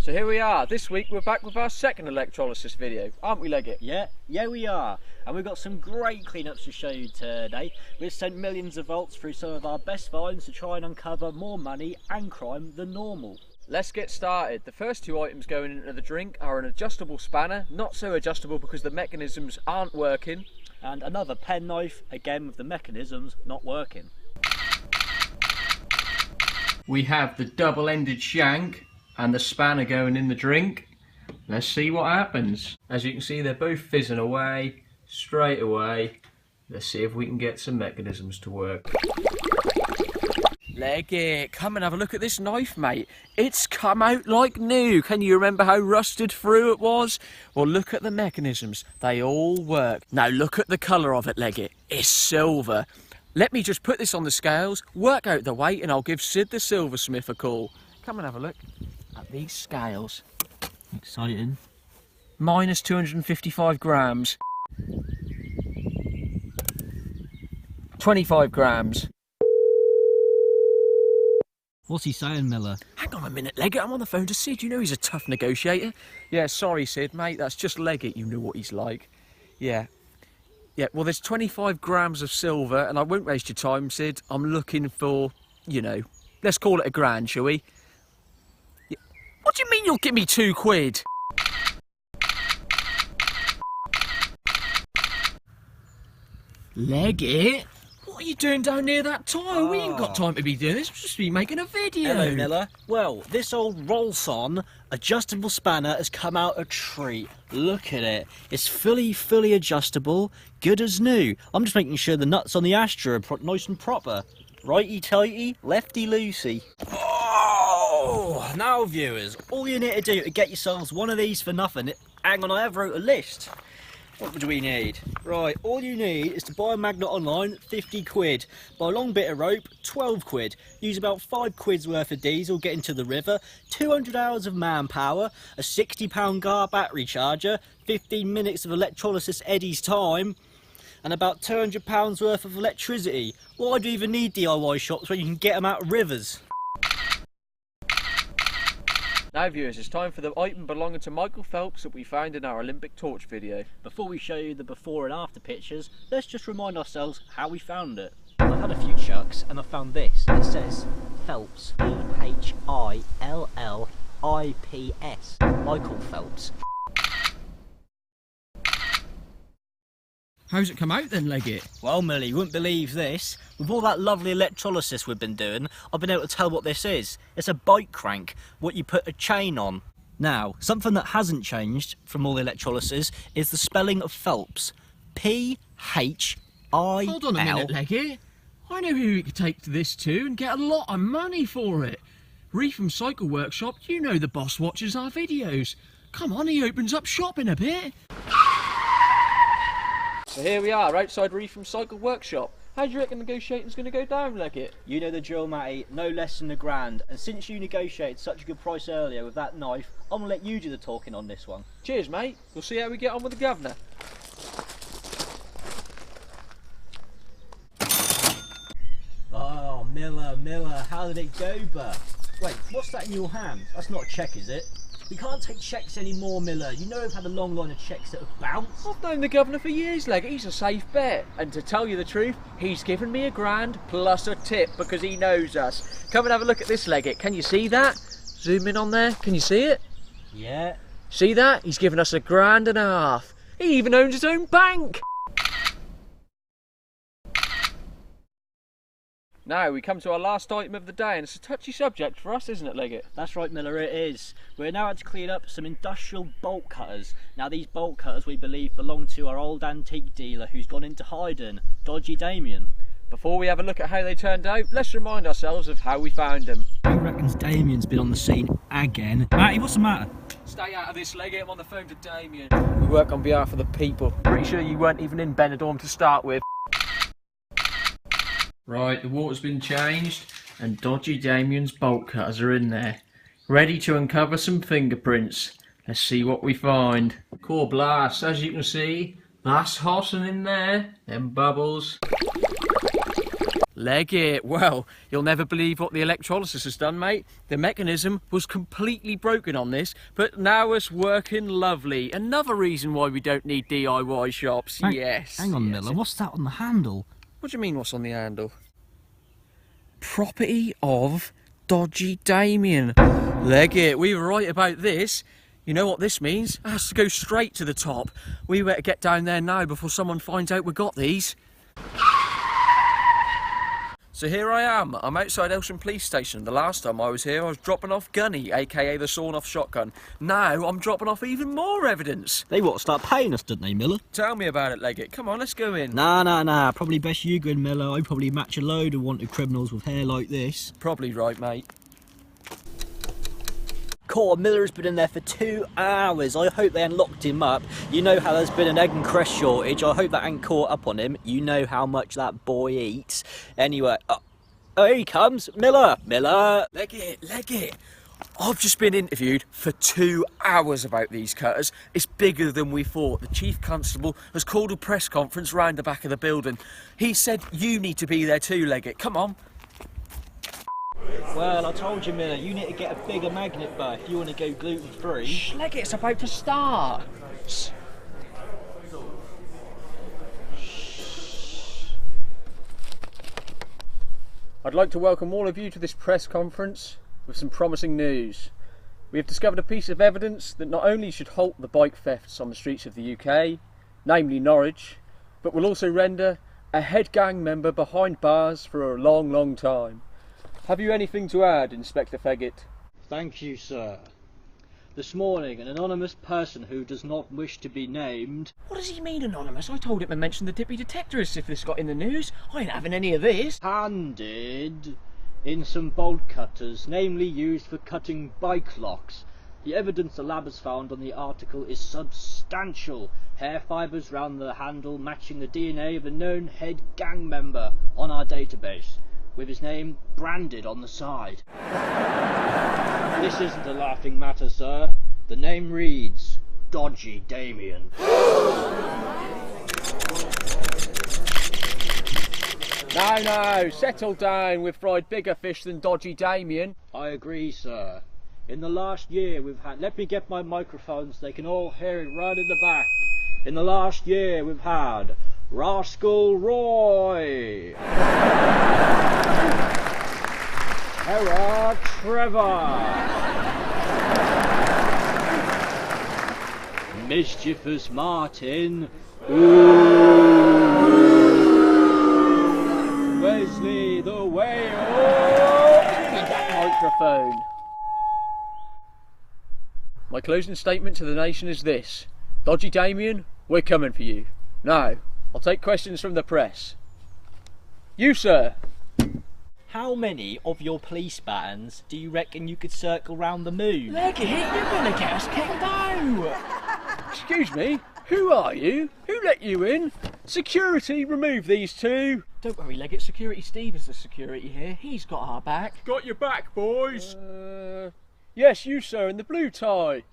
So here we are, this week we're back with our second electrolysis video, aren't we, Leggett? Yeah, we are. And we've got some great cleanups to show you today. We've sent millions of volts through some of our best finds to try and uncover more money and crime than normal. Let's get started. The first two items going into the drink are an adjustable spanner, not so adjustable because the mechanisms aren't working. And another penknife, again with the mechanisms not working. We have the double-ended shank and the spanner going in the drink. Let's see what happens. As you can see, they're both fizzing away straight away. Let's see if we can get some mechanisms to work. Leggett, come and have a look at this knife, mate. It's come out like new. Can you remember how rusted through it was? Well, look at the mechanisms. They all work. Now look at the colour of it, Leggett. It's silver. Let me just put this on the scales, work out the weight, and I'll give Sid the silversmith a call. Come and have a look at these scales. Exciting. Minus 255 grams. 25 grams. What's he saying, Miller? Hang on a minute, Leggett, I'm on the phone to Sid. You know he's a tough negotiator. Yeah, sorry, Sid, mate, that's just Leggett. You know what he's like. Yeah, well, there's 25 grams of silver, and I won't waste your time, Sid. I'm looking for, you know, let's call it £1,000, shall we? Yeah. What do you mean you'll give me £2? Leggett? What are you doing down near that tile? We ain't got time to be doing this. We're just be making a video. Hello, Miller. Well, this old roll-on adjustable spanner has come out a treat. Look at it. It's fully adjustable, good as new. I'm just making sure the nuts on the Astra are nice and proper. Righty-tighty, lefty-loosey. Oh! Now, viewers, all you need to do to get yourselves one of these for nothing... Hang on, I have wrote a list. What do we need? Right, all you need is to buy a magnet online, 50 quid. Buy a long bit of rope, 12 quid. Use about 5 quid's worth of diesel, get into the river, 200 hours of manpower, a £60 car battery charger, 15 minutes of electrolysis Eddie's time, and about £200 worth of electricity. Why do you even need DIY shops when you can get them out of rivers? Now viewers, it's time for the item belonging to Michael Phelps that we found in our Olympic torch video. Before we show you the before and after pictures, let's just remind ourselves how we found it. I've had a few chucks and I found this. It says Phelps, P-H-I-L-L-I-P-S, Michael Phelps. How's it come out then, Leggett? Well, Millie, you wouldn't believe this. With all that lovely electrolysis we've been doing, I've been able to tell what this is. It's a bike crank, what you put a chain on. Now, something that hasn't changed from all the electrolysis is the spelling of Phelps. P-H-I-L... Hold on a minute, Leggett. I know who we could take this to and get a lot of money for it. Reef from Cycle Workshop, you know the boss watches our videos. Come on, he opens up shop in a bit. So here we are, outside Reef from Cycle Workshop. How do you reckon negotiating's going to go down, Leggett? You know the drill, Matty, no less than £1,000. And since you negotiated such a good price earlier with that knife, I'm going to let you do the talking on this one. Cheers, mate. We'll see how we get on with the governor. Oh, Miller, how did it go, Bert? Wait, what's that in your hand? That's not a cheque, is it? We can't take checks anymore, Miller. You know we've had a long line of checks that have bounced. I've known the governor for years, Leggett. He's a safe bet. And to tell you the truth, he's given me £1,000 plus a tip because he knows us. Come and have a look at this, Leggett. Can you see that? Zoom in on there. Can you see it? Yeah. See that? He's given us £1,500. He even owns his own bank. Now we come to our last item of the day, and it's a touchy subject for us, isn't it, Leggett? That's right, Miller, it is. We're now out to clean up some industrial bolt cutters. Now these bolt cutters we believe belong to our old antique dealer who's gone into hiding, Dodgy Damien. Before we have a look at how they turned out, let's remind ourselves of how we found them. Who reckons Damien's been on the scene again? Matty, what's the matter? Stay out of this, Leggett. I'm on the phone to Damien. We work on behalf of the people. Pretty sure you weren't even in Benidorm to start with. Right, the water's been changed and Dodgy Damien's bolt cutters are in there, ready to uncover some fingerprints. Let's see what we find. Core blast, as you can see, that's hot and in there, them bubbles. Leggett, well, you'll never believe what the electrolysis has done, mate. The mechanism was completely broken on this, but now it's working lovely. Another reason why we don't need DIY shops, yes. Hang on, Miller, what's that on the handle? What do you mean, what's on the handle? Property of Dodgy Damien. Leggett, we were right about this. You know what this means? It has to go straight to the top. We better get down there now before someone finds out we got these. So here I am. I'm outside Elsham Police Station. The last time I was here, I was dropping off Gunny, aka the sawn-off shotgun. Now I'm dropping off even more evidence. They want to start paying us, didn't they, Miller? Tell me about it, Leggett. Come on, let's go in. Nah. Probably best you go in, Miller. I'd probably match a load of wanted criminals with hair like this. Probably right, mate. Miller has been in there for 2 hours. I hope they ain't locked him up. You know how there's been an egg and cress shortage. I hope that ain't caught up on him. You know how much that boy eats. Anyway, oh, here he comes. Miller. Leggett. I've just been interviewed for 2 hours about these cutters. It's bigger than we thought. The Chief Constable has called a press conference round the back of the building. He said you need to be there too, Leggett. Come on. Well, I told you, Miller, you need to get a bigger magnet bar if you want to go gluten-free. Shh, Leggett, it's about to start. Shh. I'd like to welcome all of you to this press conference with some promising news. We have discovered a piece of evidence that not only should halt the bike thefts on the streets of the UK, namely Norwich, but will also render a head gang member behind bars for a long, long time. Have you anything to add, Inspector Feggett? Thank you, sir. This morning, an anonymous person who does not wish to be named... What does he mean, anonymous? I told him to mention the Dippy Detectorists if this got in the news. I ain't having any of this. ...handed in some bolt cutters, namely used for cutting bike locks. The evidence the lab has found on the article is substantial. Hair fibres round the handle matching the DNA of a known head gang member on our database, with his name branded on the side. This isn't a laughing matter, sir. The name reads Dodgy Damien. No, settle down. We've fried bigger fish than Dodgy Damien. I agree, sir. In the last year we've had... Let me get my microphone so they can all hear it right in the back. In the last year we've had Rascal Roy, Terror Trevor, Mischievous Martin, Wesley the Whale. Give me that microphone. My closing statement to the nation is this. Dodgy Damien, we're coming for you. Now, I'll take questions from the press. You, sir. How many of your police batons do you reckon you could circle round the moon? Leggett, you're gonna get us kicked out. Excuse me, who are you? Who let you in? Security, remove these two. Don't worry, Leggett, Security Steve is the security here. He's got our back. Got your back, boys. Yes, you, sir, in the blue tie.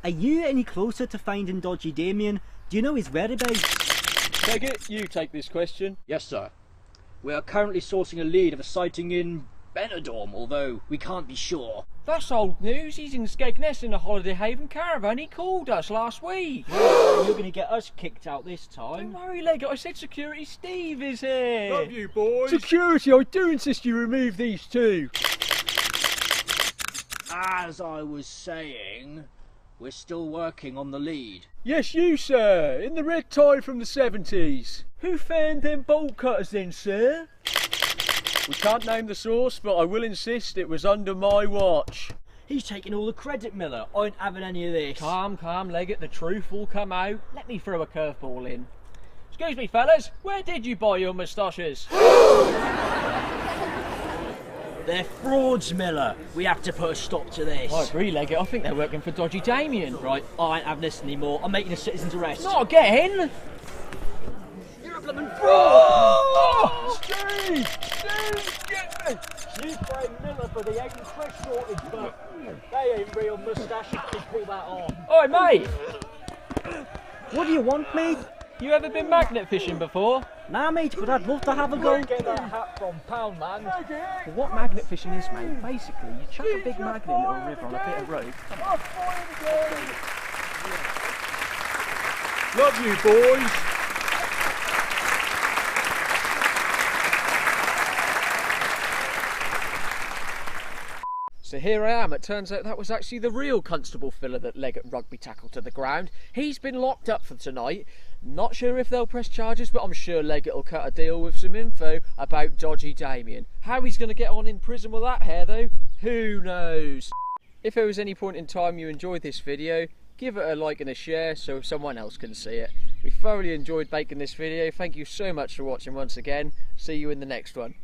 Are you any closer to finding Dodgy Damien? Do you know his whereabouts? Leggett, you take this question. Yes, sir. We are currently sourcing a lead of a sighting in Benidorm, although we can't be sure. That's old news. He's in Skegness in a holiday haven caravan. He called us last week. You're going to get us kicked out this time. Don't worry, Leggett. I said Security Steve is here. Love you, boys. Security, I do insist you remove these two. As I was saying, we're still working on the lead. Yes, you, sir, in the red tie from the 70s. Who found them bolt cutters then, sir? We can't name the source, but I will insist it was under my watch. He's taking all the credit, Miller. I ain't having any of this. Calm, Leggett, the truth will come out. Let me throw a curveball in. Excuse me, fellas, where did you buy your moustaches? They're frauds, Miller. We have to put a stop to this. I agree, Leggett. I think they're working for Dodgy Damien. Right, I ain't having this anymore. I'm making a citizen's arrest. Not again! You're a blooming fraud! Oh! Steve, get me! You blame Miller for the egg and fresh shortage, but they ain't real moustaches to pull that on. Oi, mate! What do you want, mate? You ever been magnet fishing before? Nah, mate, but I'd love to have a go. Get that hat from Pound Man. Well, what magnet fishing is, mate, basically you chuck a big magnet into a river on a bit of rope. Love you, boys. So here I am. It turns out that was actually the real Constable filler that Leggett rugby tackled to the ground. He's been locked up for tonight. Not sure if they'll press charges, but I'm sure Leggett will cut a deal with some info about Dodgy Damien. How he's going to get on in prison with that hair though, who knows? If there was any point in time you enjoyed this video, give it a like and a share so someone else can see it. We thoroughly enjoyed making this video. Thank you so much for watching once again. See you in the next one.